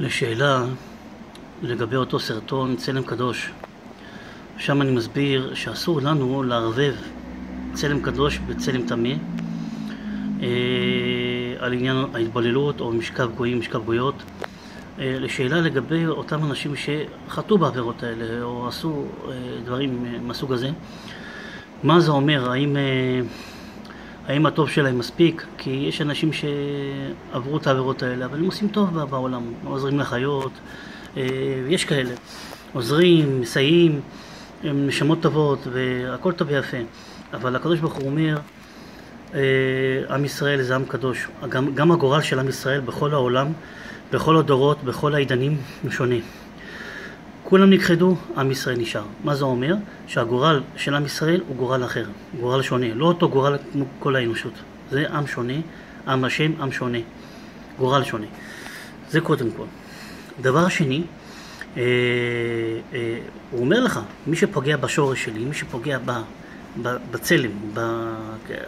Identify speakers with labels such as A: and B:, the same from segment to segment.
A: לשאלה לגבי אותו סרטון צלם קדוש. שם אני מסביר שאסור לנו לערבב צלם קדוש בצלם טמא על עניין ההתבוללות או משכב גויים, משכב גויות. לשאלה לגבי אותם אנשים שחטאו בעבירות האלה או עשו דברים מהסוג הזה, מה זה אומר? האם הטוב שלהם מספיק? כי יש אנשים שעברו את העבירות האלה אבל הם עושים טוב בעולם, עוזרים לחיות, יש כאלה, עוזרים, מסייעים, הם נשמות טובות והכל טוב ויפה. אבל הקדוש ברוך הוא אומר, עם ישראל זה עם קדוש. גם הגורל של עם ישראל בכל העולם, בכל הדורות, בכל העידנים הוא שונה. כולם נכחדו, עם ישראל נשאר. מה זה אומר? שהגורל של עם ישראל הוא גורל אחר, גורל שונה, לא אותו גורל כמו כל האנושות. זה עם שונה, עם השם, עם שונה, גורל שונה. זה קודם כל. דבר שני, הוא אומר לך, מי שפוגע בשורש שלי, מי שפוגע בצלם,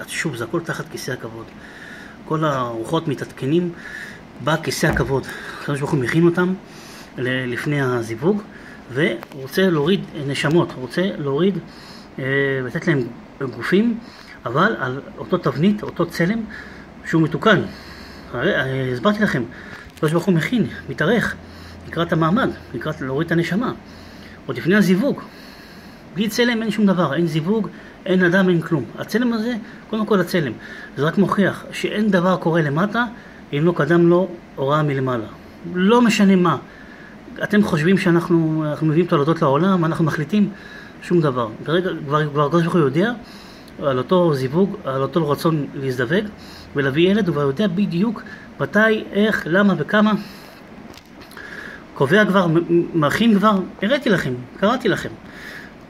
A: שוב, זה הכל תחת כיסא הכבוד. כל הרוחות מתעדכנים בכיסא הכבוד. הקדוש ברוך הוא מכין אותם לפני הזיווג, והוא רוצה להוריד נשמות, הוא רוצה להוריד ולתת להם גופים, אבל על אותו תבנית, אותו צלם שהוא מתוקן. הרי הסברתי לכם, הקדוש ברוך הוא מכין, מתארך לקראת המעמד, לקראת להוריד את הנשמה. עוד לפני הזיווג, בלי צלם אין שום דבר, אין זיווג, אין אדם, אין כלום. הצלם הזה, קודם כל הצלם, זה רק מוכיח שאין דבר קורה למטה אם לא קדם לו הוראה מלמעלה. לא משנה מה. אתם חושבים שאנחנו מביאים תולדות לעולם, אנחנו מחליטים שום דבר. ברגע כבר הקדוש ברוך הוא יודע על אותו זיווג, על אותו רצון להזדווג ולהביא ילד, הוא יודע בדיוק מתי, איך, למה וכמה. קובע כבר, מכין כבר, הראיתי לכם, קראתי לכם.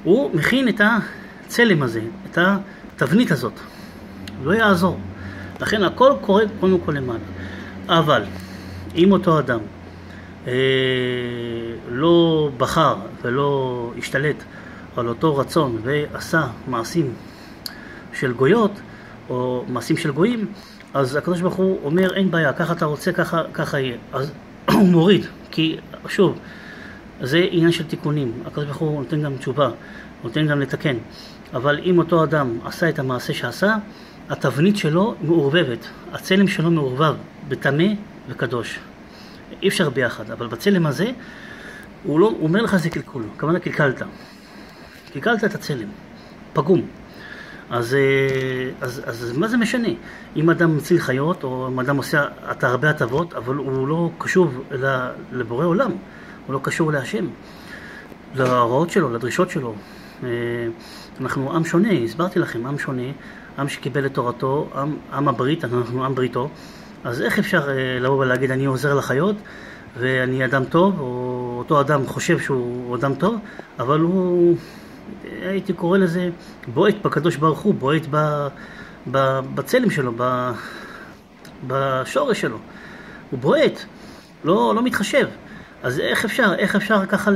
A: הוא מכין את הצלם הזה, את התבנית הזאת. לא יעזור. לכן הכל קורה קודם כל למעלה. אבל אם אותו אדם לא בחר ולא השתלט על אותו רצון ועשה מעשים של גויות או מעשים של גויים, אז הקדוש ברוך הוא אומר אין בעיה, ככה אתה רוצה, ככה יהיה. אז הוא מוריד, כי שוב, זה עניין של תיקונים. הקדוש ברוך הוא נותן גם תשובה, נותן גם לתקן. אבל אם אותו אדם עשה את המעשה שעשה, התבנית שלו מעורבבת, הצלם שלו מעורבב בטמא וקדוש. אי אפשר ביחד, אבל בצלם הזה הוא אומר לך זה קלקול, כמובן קלקלת את הצלם, פגום. אז מה זה משנה? אם אדם מציל חיות או אם אדם עושה את הרבה הטבות, אבל הוא לא קשוב לבורא עולם, הוא לא קשור להשם, להוראות שלו, לדרישות שלו. אנחנו עם שונה, הסברתי לכם, עם שונה, עם שקיבל את תורתו, עם הברית, אנחנו עם בריתו. אז איך אפשר לבוא ולהגיד אני עוזר לחיות ואני אדם טוב, או אותו אדם חושב שהוא אדם טוב, אבל הוא, הייתי קורא לזה, בועט בקדוש ברוך הוא, בועט בצלם שלו, בשורש שלו. הוא בועט, לא מתחשב. אז איך אפשר ככה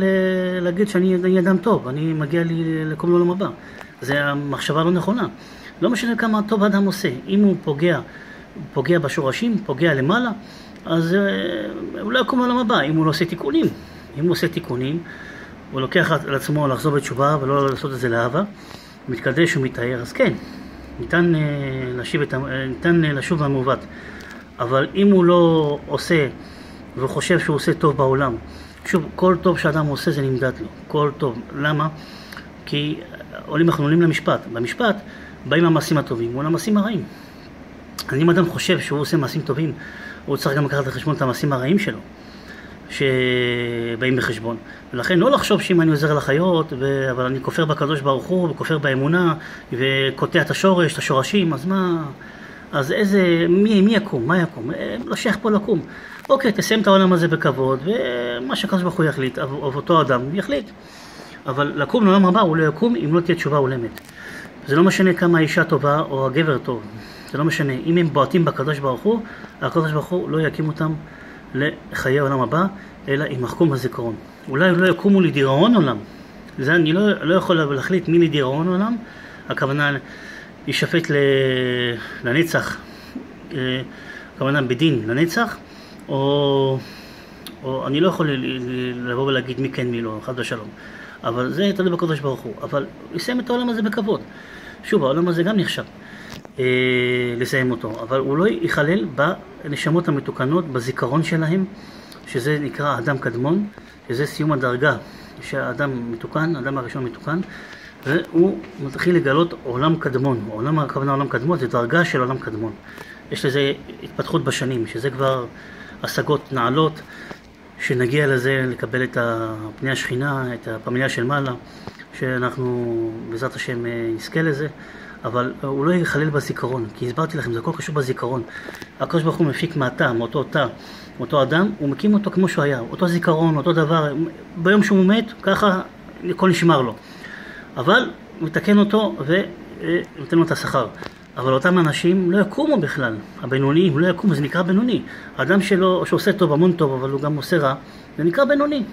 A: להגיד שאני אדם טוב, אני מגיע לי לקום לעולם הבא? זה המחשבה לא נכונה. לא משנה כמה טוב האדם עושה. אם הוא פוגע בשורשים, פוגע למעלה, אז הוא לא יקום לעולם הבא. אם הוא לא עושה תיקונים, הוא לוקח על עצמו לחזור בתשובה ולא לעשות את זה לאהבה, מתקדש ומתאר, אז כן, ניתן לשוב מהמעוות. אבל אם הוא לא עושה וחושב שהוא עושה טוב בעולם, שוב, כל טוב שאדם עושה זה נמדד לו, כל טוב. למה? כי אנחנו עולים למשפט. במשפט באים המעשים הטובים מול המעשים הרעים. אז אם אדם חושב שהוא עושה מעשים טובים, הוא צריך גם לקחת לחשבון את המעשים הרעים שלו שבאים בחשבון. ולכן לא לחשוב שאם אני עוזר לחיות אבל אני כופר בקדוש ברוך הוא וכופר באמונה וקוטע את השורש, את השורשים, אז מה? אז מי יקום? מה יקום? לא שייך פה לקום. אוקיי, תסיים את העולם הזה בכבוד, ומה שהקדוש ברוך הוא יחליט, אותו אדם יחליט. אבל לקום לעולם הבא הוא לא יקום אם לא תהיה תשובה הולמת. זה לא משנה כמה האישה טובה או הגבר טוב. זה לא משנה. אם הם בועטים בקדוש ברוך הוא, הקדוש ברוך הוא לא יקים אותם לחיי העולם הבא, אלא ימחקו מהזיכרון. אולי לא יקומו לדיראון עולם. זה אני לא יכול להחליט מי לדיראון עולם. הכוונה יישפט לנצח, הכוונה בדין לנצח, או או אני לא יכול לבוא ולהגיד מי כן מי לא, חד ושלום. אבל זה תלוי בקדוש ברוך הוא. אבל לסיים את העולם הזה בכבוד. שוב, העולם הזה גם נחשב לסיים אותו, אבל הוא לא ייכלל בנשמות המתוקנות, בזיכרון שלהם, שזה נקרא אדם קדמון, שזה סיום הדרגה שהאדם מתוקן, האדם הראשון מתוקן, והוא מתחיל לגלות עולם קדמון. עולם הכוונה עולם קדמון זה דרגה של עולם קדמון. יש לזה התפתחות בשנים, שזה כבר השגות נעלות, שנגיע לזה לקבל את פני השכינה, את הפמליה של מעלה, שאנחנו בעזרת השם נזכה לזה, אבל הוא לא ייכלל בזיכרון, כי הסברתי לכם, זה הכל קשור בזיכרון. הקדוש ברוך הוא מפיק מהתא, מאותו תא, מאותו אדם, הוא מקים אותו כמו שהוא היה, אותו זיכרון, אותו דבר, ביום שהוא מת, ככה הכל נשמר לו. אבל מתקן אותו ונותן לו את השכר. אבל אותם אנשים לא יקומו בכלל, הבינוניים לא יקומו, זה נקרא בינוני. האדם שלו, שעושה טוב, המון טוב, אבל הוא גם עושה רע, זה נקרא בינוני.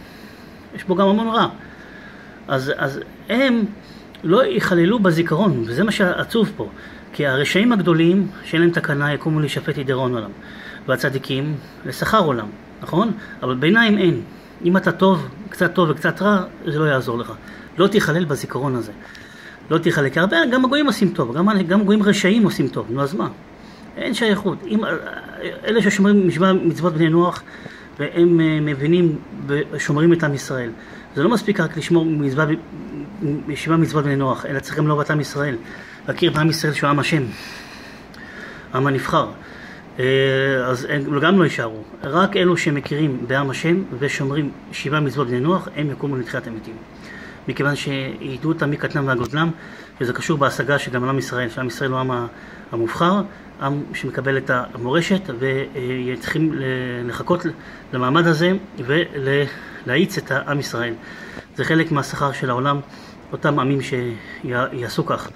A: יש בו גם המון רע. אז הם לא ייכללו בזיכרון, וזה מה שעצוב פה. כי הרשעים הגדולים, שאין להם תקנה, יקומו להישפט ידירון עולם. והצדיקים, לשכר עולם, נכון? אבל ביניים אין. אם אתה טוב וקצת רע, זה לא יעזור לך. לא תיכלל בזיכרון הזה. לא תיכלל, כי הרבה, גם הגויים עושים טוב, גם הגויים רשעים עושים טוב, נו אז מה? אין שייכות. אלה ששומרים מצוות בני נוח, והם מבינים ושומרים את עם ישראל. זה לא מספיק רק לשמור מצוות בני נוח, אלא צריכים לאהוב את עם ישראל. להכיר בעם ישראל שהוא עם השם, עם הנבחר. אז הם גם לא יישארו. רק אלו שמכירים בעם השם ושומרים 7 מצוות בני נוח, הם יקומו לתחיית המתים. מכיוון שידעו אותם מקטנם והגודלם, וזה קשור בהשגה שגם על עם ישראל, שעם ישראל הוא העם המובחר, עם שמקבל את המורשת, וצריכים לחכות למעמד הזה ולהאיץ את העם ישראל. זה חלק מהשכר של העולם, אותם עמים שיעשו כך.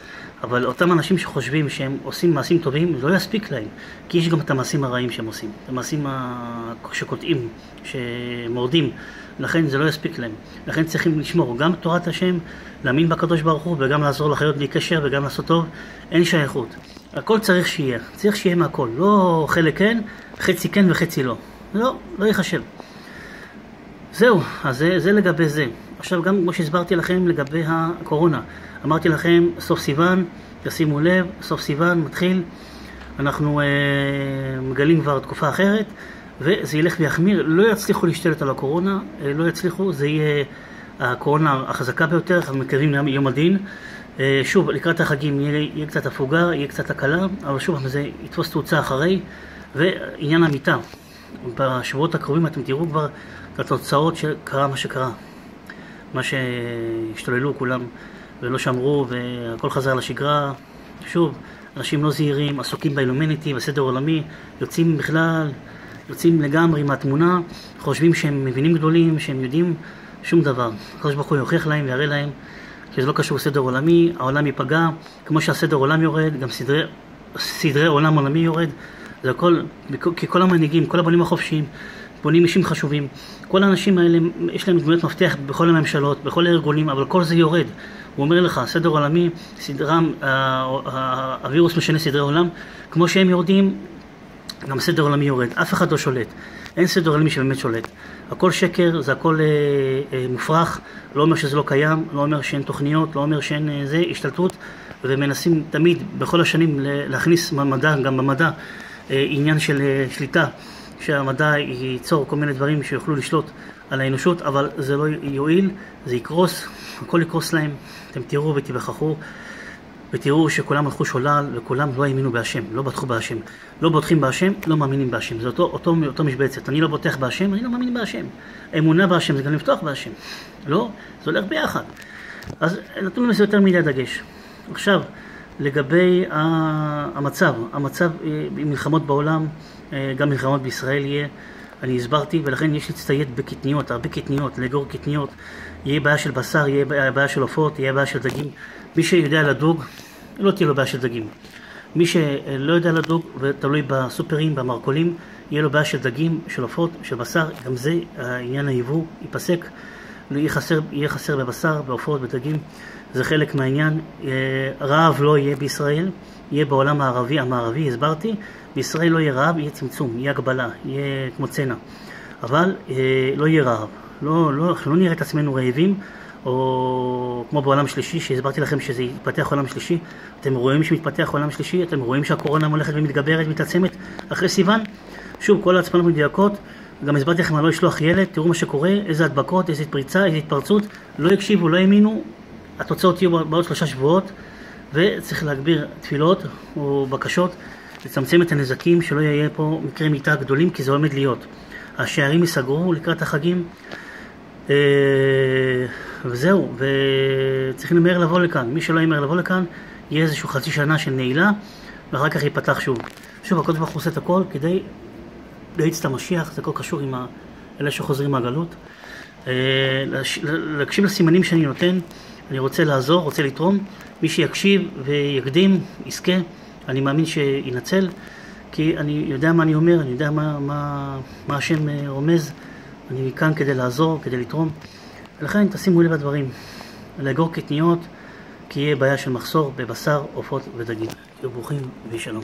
A: אבל אותם אנשים שחושבים שהם עושים מעשים טובים, לא יספיק להם, כי יש גם את המעשים הרעים שהם עושים, את המעשים שקוטעים, שמורדים, לכן זה לא יספיק להם. לכן צריכים לשמור גם תורת השם, להאמין בקדוש ברוך הוא, וגם לעזור לחיות בלי קשר, וגם לעשות טוב. אין שייכות. הכל צריך שיהיה מהכל. לא חלק כן, חצי כן וחצי לא. לא יחשב. זהו, אז זה לגבי זה. עכשיו גם כמו שהסברתי לכם לגבי הקורונה. אמרתי לכם, סוף סיוון, תשימו לב, סוף סיוון מתחיל. אנחנו מגלים כבר תקופה אחרת. וזה ילך ויחמיר, לא יצליחו להשתלט על הקורונה, לא יצליחו, זה יהיה הקורונה החזקה ביותר, אנחנו מקווים יום הדין. שוב, לקראת החגים יהיה קצת הפוגה, יהיה קצת הקלה, אבל שוב, זה יתפוס תאוצה אחרי, ועניין המיטה. בשבועות הקרובים אתם תראו כבר את התוצאות שקרה מה שקרה. מה שהשתוללו כולם ולא שמרו, והכל חזר לשגרה. שוב, אנשים לא זהירים, עסוקים באילומיניטי, בסדר עולמי, יוצאים לגמרי מהתמונה, חושבים שהם מבינים גדולים, שהם יודעים שום דבר. הקדוש ברוך הוא יוכיח להם ויראה להם, כי זה לא קשור לסדר עולמי, העולם ייפגע, כמו שהסדר עולם יורד, גם סדרי עולם עולמי יורד. זה הכל, כי כל המנהיגים, כל הבונים החופשיים, בונים אישים חשובים. כל האנשים האלה, יש להם דמויות מפתח בכל הממשלות, בכל הארגונים, אבל כל זה יורד. הוא אומר לך, סדר עולמי, הווירוס משנה סדרי עולם, כמו שהם יורדים, גם סדר עולמי יורד, אף אחד לא שולט, אין סדר עולמי שבאמת שולט. הכל שקר, זה הכל מופרך, לא אומר שזה לא קיים, לא אומר שאין תוכניות, לא אומר שאין השתלטות, ומנסים תמיד בכל השנים להכניס מדע, גם במדע, עניין של שליטה, שהמדע ייצור כל מיני דברים שיוכלו לשלוט על האנושות, אבל זה לא יועיל, זה יקרוס, הכל יקרוס להם. אתם תראו ותיווכחו, ותראו שכולם הלכו שולל, וכולם לא האמינו בהשם, לא בטחו בהשם. לא בוטחים בהשם, לא מאמינים בהשם. זה אותו משבצת. אני לא בוטח בהשם, אני לא מאמין בהשם. אמונה בהשם זה גם לפתוח בהשם. לא, זה הולך ביחד. אז נתנו לזה יותר מדי דגש. עכשיו, לגבי המצב עם מלחמות בעולם, גם מלחמות בישראל יהיה, אני הסברתי, ולכן יש להצטייד בקטניות, הרבה קטניות, לאגור קטניות. יהיה בעיה של בשר, יהיה בעיה של עופות, יהיה בעיה של דגים. מי שיודע לדוג, לא תהיה לו בעיה של דגים. מי שלא יודע לדוג ותלוי בסופרים, במרקולים, יהיה לו בעיה של דגים, של עופות, של בשר. גם זה, העניין היבוא ייפסק. יהיה חסר בבשר, בעופות, בדגים. זה חלק מהעניין. רעב לא יהיה בישראל, יהיה בעולם המערבי, הסברתי. בישראל לא יהיה רעב, יהיה צמצום, יהיה הגבלה, יהיה כמו צנע. אבל לא יהיה רעב. לא נראה את עצמנו רעבים, או כמו בעולם שלישי, שהסברתי לכם שזה יתפתח עולם שלישי. אתם רואים שמתפתח עולם שלישי, אתם רואים שהקורונה הולכת ומתגברת, מתעצמת אחרי סיוון. שוב, כל ההצפנות מדויקות. גם הסברתי לכם על לא לשלוח ילד, תראו מה שקורה, איזה הדבקות, איזה פריצה, איזה התפרצות. לא הקשיבו, לא האמינו, התוצאות יהיו בעוד 3 שבועות, וצריך להגביר תפילות או בקשות, לצמצם את הנזקים, שלא יהיה פה מקרי מיטה גדולים, כי זה עומד להיות. השערים ייסגרו לקראת החגים, וזהו, וצריכים למהר לבוא לכאן. מי שלא ימהר לבוא לכאן, יהיה איזשהו חצי שנה של נעילה, ואחר כך ייפתח שוב. שוב, הקדוש ברוך הוא עושה את הכל כדי להאיץ את המשיח, זה כל קשור עם אלה שחוזרים מהגלות. להקשיב לסימנים שאני נותן, אני רוצה לעזור, רוצה לתרום. מי שיקשיב ויקדים, יזכה, אני מאמין שינצל, כי אני יודע מה אני אומר, אני יודע מה השם רומז, אני כאן כדי לעזור, כדי לתרום. ולכן תשימו לב לדברים, לאגור קטניות, כי יהיה בעיה של מחסור בבשר, עופות ודגים. תהיו ברוכים ושלום.